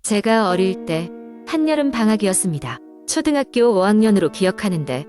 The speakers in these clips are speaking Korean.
제가 어릴 때 한여름 방학이었습니다. 초등학교 5학년으로 기억하는데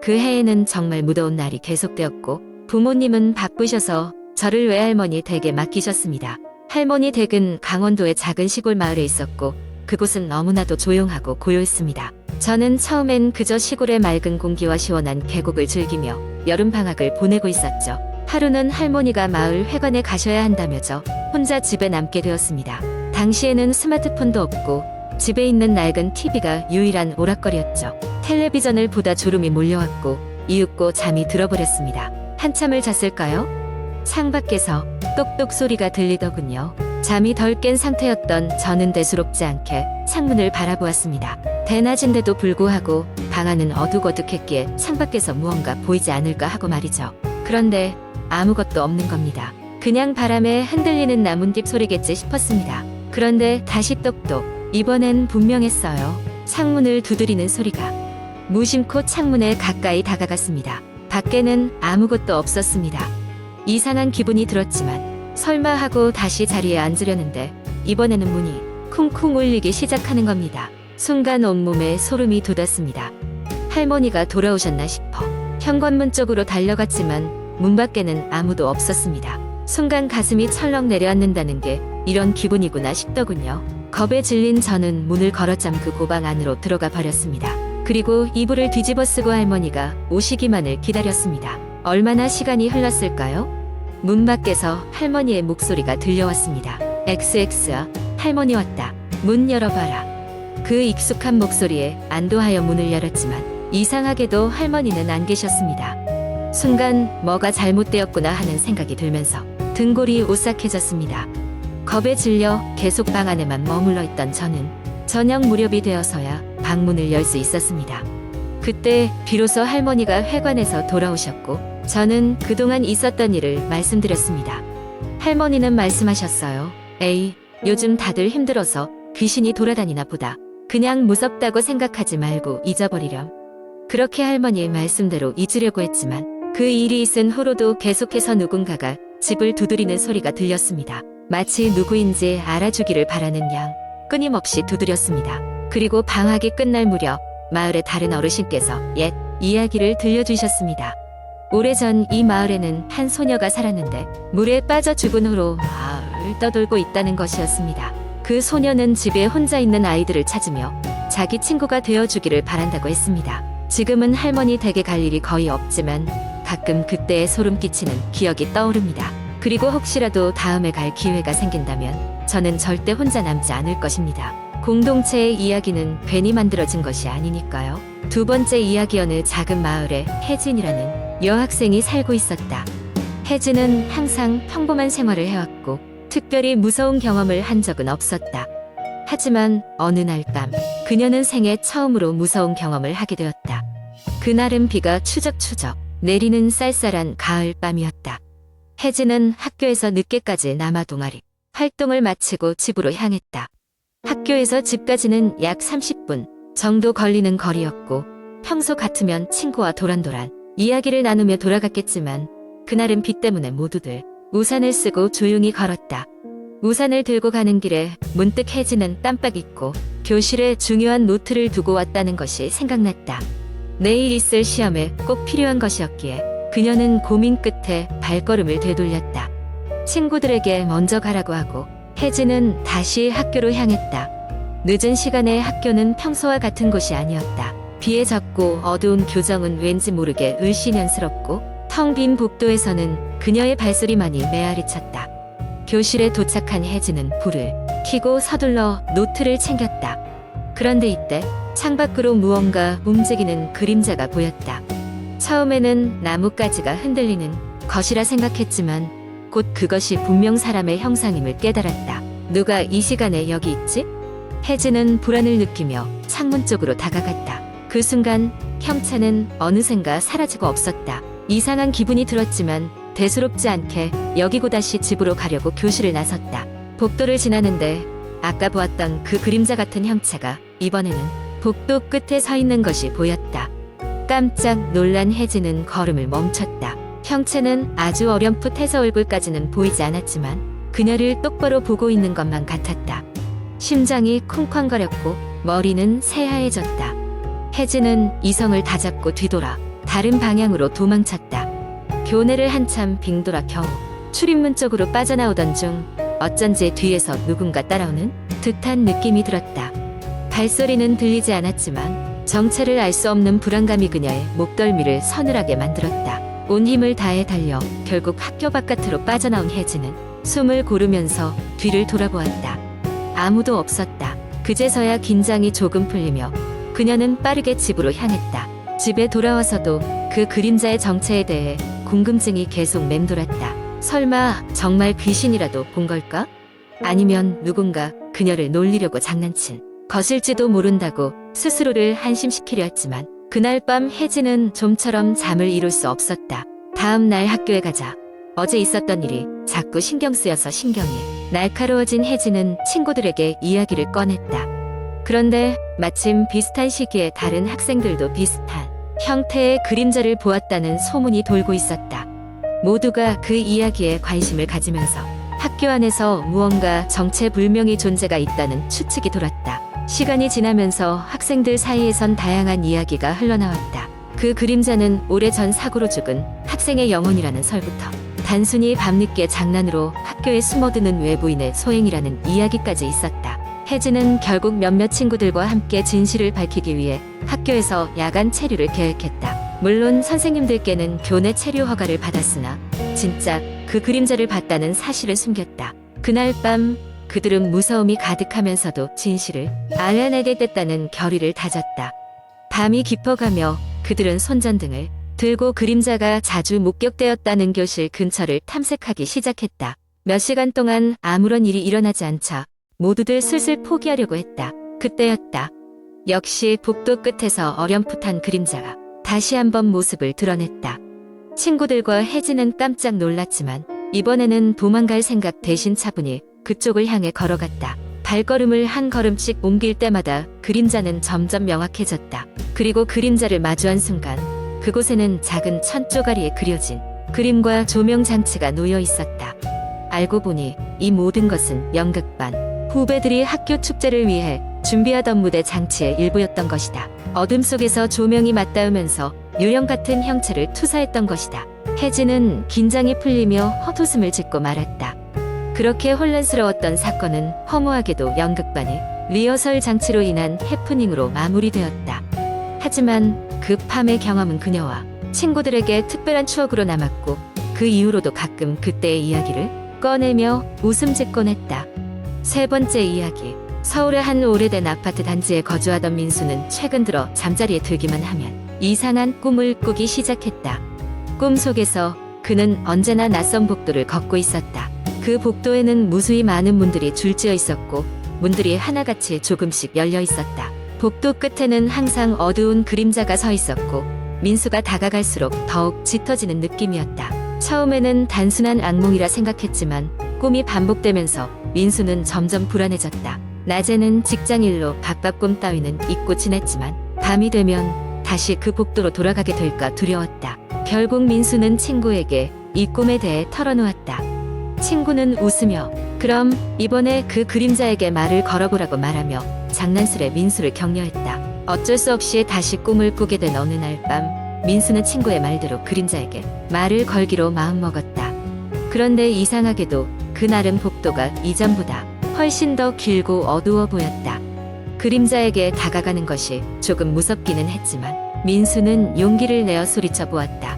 그 해에는 정말 무더운 날이 계속되었고 부모님은 바쁘셔서 저를 외할머니 댁에 맡기셨습니다. 할머니 댁은 강원도의 작은 시골 마을에 있었고 그곳은 너무나도 조용하고 고요했습니다. 저는 처음엔 그저 시골의 맑은 공기와 시원한 계곡을 즐기며 여름방학을 보내고 있었죠. 하루는 할머니가 마을 회관에 가셔야 한다며서 혼자 집에 남게 되었습니다. 당시에는 스마트폰도 없고 집에 있는 낡은 TV가 유일한 오락거리였죠. 텔레비전을 보다 졸음이 몰려왔고 이윽고 잠이 들어버렸습니다. 한참을 잤을까요? 창밖에서 똑똑 소리가 들리더군요. 잠이 덜 깬 상태였던 저는 대수롭지 않게 창문을 바라보았습니다. 대낮인데도 불구하고 방 안은 어둑어둑했기에 창밖에서 무언가 보이지 않을까 하고 말이죠. 그런데 아무것도 없는 겁니다. 그냥 바람에 흔들리는 나뭇잎 소리겠지 싶었습니다. 그런데 다시 똑똑, 이번엔 분명했어요. 창문을 두드리는 소리가. 무심코 창문에 가까이 다가갔습니다. 밖에는 아무것도 없었습니다. 이상한 기분이 들었지만 설마 하고 다시 자리에 앉으려는데 이번에는 문이 쿵쿵 울리기 시작하는 겁니다. 순간 온몸에 소름이 돋았습니다. 할머니가 돌아오셨나 싶어 현관문 쪽으로 달려갔지만 문 밖에는 아무도 없었습니다. 순간 가슴이 철렁 내려앉는다는 게 이런 기분이구나 싶더군요. 겁에 질린 저는 문을 걸어 잠그고 방 안으로 들어가 버렸습니다. 그리고 이불을 뒤집어 쓰고 할머니가 오시기만을 기다렸습니다. 얼마나 시간이 흘렀을까요? 문 밖에서 할머니의 목소리가 들려왔습니다. XX야, 할머니 왔다. 문 열어봐라. 그 익숙한 목소리에 안도하여 문을 열었지만 이상하게도 할머니는 안 계셨습니다. 순간 뭐가 잘못되었구나 하는 생각이 들면서 등골이 오싹해졌습니다. 겁에 질려 계속 방 안에만 머물러 있던 저는 저녁 무렵이 되어서야 방문을 열 수 있었습니다. 그때 비로소 할머니가 회관에서 돌아오셨고 저는 그동안 있었던 일을 말씀드렸습니다. 할머니는 말씀하셨어요. 에이, 요즘 다들 힘들어서 귀신이 돌아다니나 보다. 그냥 무섭다고 생각하지 말고 잊어버리렴. 그렇게 할머니의 말씀대로 잊으려고 했지만 그 일이 있은 후로도 계속해서 누군가가 집을 두드리는 소리가 들렸습니다. 마치 누구인지 알아주기를 바라는 양 끊임없이 두드렸습니다. 그리고 방학이 끝날 무렵 마을의 다른 어르신께서 옛 이야기를 들려주셨습니다. 오래전 이 마을에는 한 소녀가 살았는데 물에 빠져 죽은 후로 마을을 떠돌고 있다는 것이었습니다. 그 소녀는 집에 혼자 있는 아이들을 찾으며 자기 친구가 되어주기를 바란다고 했습니다. 지금은 할머니 댁에 갈 일이 거의 없지만 가끔 그때의 소름 끼치는 기억이 떠오릅니다. 그리고 혹시라도 다음에 갈 기회가 생긴다면 저는 절대 혼자 남지 않을 것입니다. 공동체의 이야기는 괜히 만들어진 것이 아니니까요. 두 번째 이야기. 어느 작은 마을에 혜진이라는 여학생이 살고 있었다. 혜진은 항상 평범한 생활을 해왔고 특별히 무서운 경험을 한 적은 없었다. 하지만 어느 날 밤 그녀는 생애 처음으로 무서운 경험을 하게 되었다. 그날은 비가 추적추적 내리는 쌀쌀한 가을 밤이었다. 혜진은 학교에서 늦게까지 남아 동아리 활동을 마치고 집으로 향했다. 학교에서 집까지는 약 30분 정도 걸리는 거리였고 평소 같으면 친구와 도란도란 이야기를 나누며 돌아갔겠지만 그날은 비 때문에 모두들 우산을 쓰고 조용히 걸었다. 우산을 들고 가는 길에 문득 혜진은 땀박 잊고 교실에 중요한 노트를 두고 왔다는 것이 생각났다. 내일 있을 시험에 꼭 필요한 것이었기에 그녀는 고민 끝에 발걸음을 되돌렸다. 친구들에게 먼저 가라고 하고 혜진은 다시 학교로 향했다. 늦은 시간에 학교는 평소와 같은 곳이 아니었다. 비에 젖고 어두운 교정은 왠지 모르게 을씨년스럽고 텅 빈 복도에서는 그녀의 발소리만이 메아리 쳤다. 교실에 도착한 혜진은 불을 켜고 서둘러 노트를 챙겼다. 그런데 이때 창밖으로 무언가 움직이는 그림자가 보였다. 처음에는 나뭇가지가 흔들리는 것이라 생각했지만 곧 그것이 분명 사람의 형상임을 깨달았다. 누가 이 시간에 여기 있지? 혜진은 불안을 느끼며 창문 쪽으로 다가갔다. 그 순간 형체는 어느샌가 사라지고 없었다. 이상한 기분이 들었지만 대수롭지 않게 여기고 다시 집으로 가려고 교실을 나섰다. 복도를 지나는데 아까 보았던 그 그림자 같은 형체가 이번에는 복도 끝에 서 있는 것이 보였다. 깜짝 놀란 혜진은 걸음을 멈췄다. 형체는 아주 어렴풋해서 얼굴까지는 보이지 않았지만 그녀를 똑바로 보고 있는 것만 같았다. 심장이 쿵쾅거렸고 머리는 새하얘졌다. 혜진은 이성을 다잡고 뒤돌아 다른 방향으로 도망쳤다. 교내를 한참 빙돌아 겨우 출입문 쪽으로 빠져나오던 중 어쩐지 뒤에서 누군가 따라오는 듯한 느낌이 들었다. 발소리는 들리지 않았지만 정체를 알 수 없는 불안감이 그녀의 목덜미를 서늘하게 만들었다. 온 힘을 다해 달려 결국 학교 바깥으로 빠져나온 혜진은 숨을 고르면서 뒤를 돌아보았다. 아무도 없었다. 그제서야 긴장이 조금 풀리며 그녀는 빠르게 집으로 향했다. 집에 돌아와서도 그 그림자의 정체에 대해 궁금증이 계속 맴돌았다. 설마 정말 귀신이라도 본 걸까? 아니면 누군가 그녀를 놀리려고 장난친 것일지도 모른다고 스스로를 한심시키려 했지만 그날 밤 혜진은 좀처럼 잠을 이룰 수 없었다. 다음 날 학교에 가자 어제 있었던 일이 자꾸 신경 쓰여서 신경이 날카로워진 혜진은 친구들에게 이야기를 꺼냈다. 그런데 마침 비슷한 시기에 다른 학생들도 비슷한 형태의 그림자를 보았다는 소문이 돌고 있었다. 모두가 그 이야기에 관심을 가지면서 학교 안에서 무언가 정체불명의 존재가 있다는 추측이 돌았다. 시간이 지나면서 학생들 사이에선 다양한 이야기가 흘러나왔다. 그 그림자는 오래전 사고로 죽은 학생의 영혼이라는 설부터 단순히 밤늦게 장난으로 학교에 숨어드는 외부인의 소행이라는 이야기까지 있었다. 혜진은 결국 몇몇 친구들과 함께 진실을 밝히기 위해 학교에서 야간 체류를 계획했다. 물론 선생님들께는 교내 체류 허가를 받았으나 진짜 그 그림자를 봤다는 사실을 숨겼다. 그날 밤 그들은 무서움이 가득하면서도 진실을 알아내겠다는 결의를 다졌다. 밤이 깊어가며 그들은 손전등을 들고 그림자가 자주 목격되었다는 교실 근처를 탐색하기 시작했다. 몇 시간 동안 아무런 일이 일어나지 않자 모두들 슬슬 포기하려고 했다. 그때였다. 역시 복도 끝에서 어렴풋한 그림자가 다시 한번 모습을 드러냈다. 친구들과 혜진은 깜짝 놀랐지만 이번에는 도망갈 생각 대신 차분히 그쪽을 향해 걸어갔다. 발걸음을 한 걸음씩 옮길 때마다 그림자는 점점 명확해졌다. 그리고 그림자를 마주한 순간 그곳에는 작은 천 조가리에 그려진 그림과 조명 장치가 놓여 있었다. 알고 보니 이 모든 것은 연극반 후배들이 학교 축제를 위해 준비하던 무대 장치의 일부였던 것이다. 어둠 속에서 조명이 맞닿으면서 유령 같은 형체를 투사했던 것이다. 혜진은 긴장이 풀리며 헛웃음을 짓고 말았다. 그렇게 혼란스러웠던 사건은 허무하게도 연극반의 리허설 장치로 인한 해프닝으로 마무리되었다. 하지만 그 밤의 경험은 그녀와 친구들에게 특별한 추억으로 남았고 그 이후로도 가끔 그때의 이야기를 꺼내며 웃음 짓곤 했다. 세 번째 이야기. 서울의 한 오래된 아파트 단지에 거주하던 민수는 최근 들어 잠자리에 들기만 하면 이상한 꿈을 꾸기 시작했다. 꿈 속에서 그는 언제나 낯선 복도를 걷고 있었다. 그 복도에는 무수히 많은 문들이 줄지어 있었고 문들이 하나같이 조금씩 열려 있었다. 복도 끝에는 항상 어두운 그림자가 서 있었고 민수가 다가갈수록 더욱 짙어지는 느낌이었다. 처음에는 단순한 악몽이라 생각했지만 꿈이 반복되면서 민수는 점점 불안해졌다. 낮에는 직장일로 바빠꿈 따위는 잊고 지냈지만 밤이 되면 다시 그 복도로 돌아가게 될까 두려웠다. 결국 민수는 친구에게 이 꿈에 대해 털어놓았다. 친구는 웃으며 그럼 이번에 그 그림자에게 말을 걸어보라고 말하며 장난스레 민수를 격려했다. 어쩔 수 없이 다시 꿈을 꾸게 된 어느 날 밤 민수는 친구의 말대로 그림자에게 말을 걸기로 마음먹었다. 그런데 이상하게도 그날은 복도가 이전보다 훨씬 더 길고 어두워 보였다. 그림자에게 다가가는 것이 조금 무섭기는 했지만 민수는 용기를 내어 소리쳐 보았다.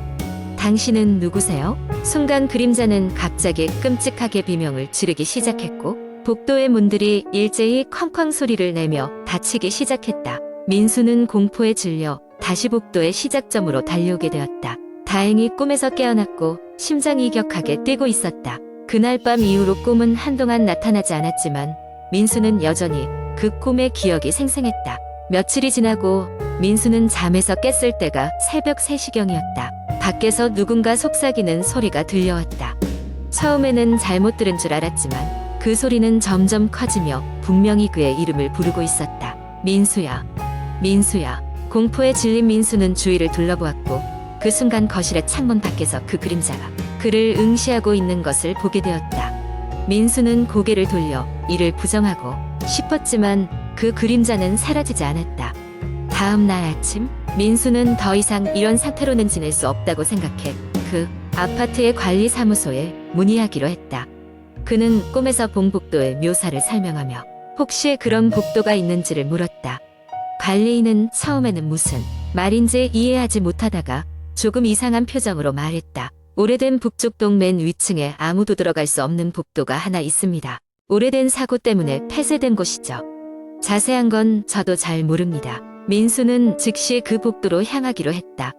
당신은 누구세요? 순간 그림자는 갑자기 끔찍하게 비명을 지르기 시작했고 복도의 문들이 일제히 쾅쾅 소리를 내며 닫히기 시작했다. 민수는 공포에 질려 다시 복도의 시작점으로 달려오게 되었다. 다행히 꿈에서 깨어났고 심장이 격하게 뛰고 있었다. 그날 밤 이후로 꿈은 한동안 나타나지 않았지만 민수는 여전히 그 꿈의 기억이 생생했다. 며칠이 지나고 민수는 잠에서 깼을 때가 새벽 3시경이었다. 밖에서 누군가 속삭이는 소리가 들려왔다. 처음에는 잘못 들은 줄 알았지만 그 소리는 점점 커지며 분명히 그의 이름을 부르고 있었다. 민수야, 민수야. 공포에 질린 민수는 주위를 둘러보았고 그 순간 거실의 창문 밖에서 그 그림자가 그를 응시하고 있는 것을 보게 되었다. 민수는 고개를 돌려 이를 부정하고 싶었지만 그 그림자는 사라지지 않았다. 다음 날 아침, 민수는 더 이상 이런 상태로는 지낼 수 없다고 생각해 그 아파트의 관리사무소에 문의하기로 했다. 그는 꿈에서 본 복도의 묘사를 설명하며 혹시 그런 복도가 있는지를 물었다. 관리인은 처음에는 무슨 말인지 이해하지 못하다가 조금 이상한 표정으로 말했다. 오래된 북쪽동 맨 위층에 아무도 들어갈 수 없는 복도가 하나 있습니다. 오래된 사고 때문에 폐쇄된 곳이죠. 자세한 건 저도 잘 모릅니다. 민수는 즉시 그 복도로 향하기로 했다.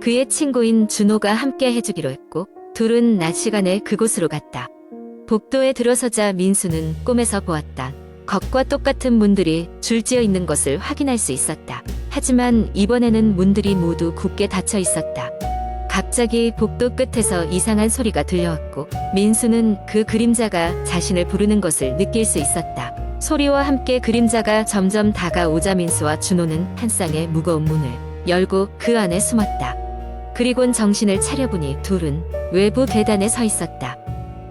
그의 친구인 준호가 함께 해주기로 했고 둘은 낮 시간에 그곳으로 갔다. 복도에 들어서자 민수는 꿈에서 보았다. 것과 똑같은 문들이 줄지어 있는 것을 확인할 수 있었다. 하지만 이번에는 문들이 모두 굳게 닫혀 있었다. 갑자기 복도 끝에서 이상한 소리가 들려왔고 민수는 그 그림자가 자신을 부르는 것을 느낄 수 있었다. 소리와 함께 그림자가 점점 다가오자 민수와 준호는 한 쌍의 무거운 문을 열고 그 안에 숨었다. 그리곤 정신을 차려보니 둘은 외부 계단에 서 있었다.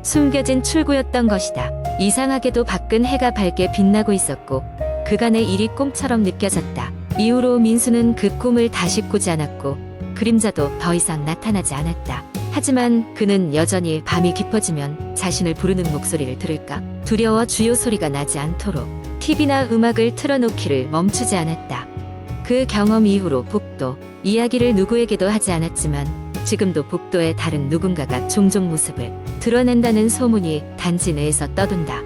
숨겨진 출구였던 것이다. 이상하게도 밖은 해가 밝게 빛나고 있었고 그간의 일이 꿈처럼 느껴졌다. 이후로 민수는 그 꿈을 다시 꾸지 않았고 그림자도 더 이상 나타나지 않았다. 하지만 그는 여전히 밤이 깊어지면 자신을 부르는 목소리를 들을까 두려워 주요 소리가 나지 않도록 TV나 음악을 틀어놓기를 멈추지 않았다. 그 경험 이후로 복도 이야기를 누구에게도 하지 않았지만 지금도 복도에 다른 누군가가 종종 모습을 드러낸다는 소문이 단지 내에서 떠돈다.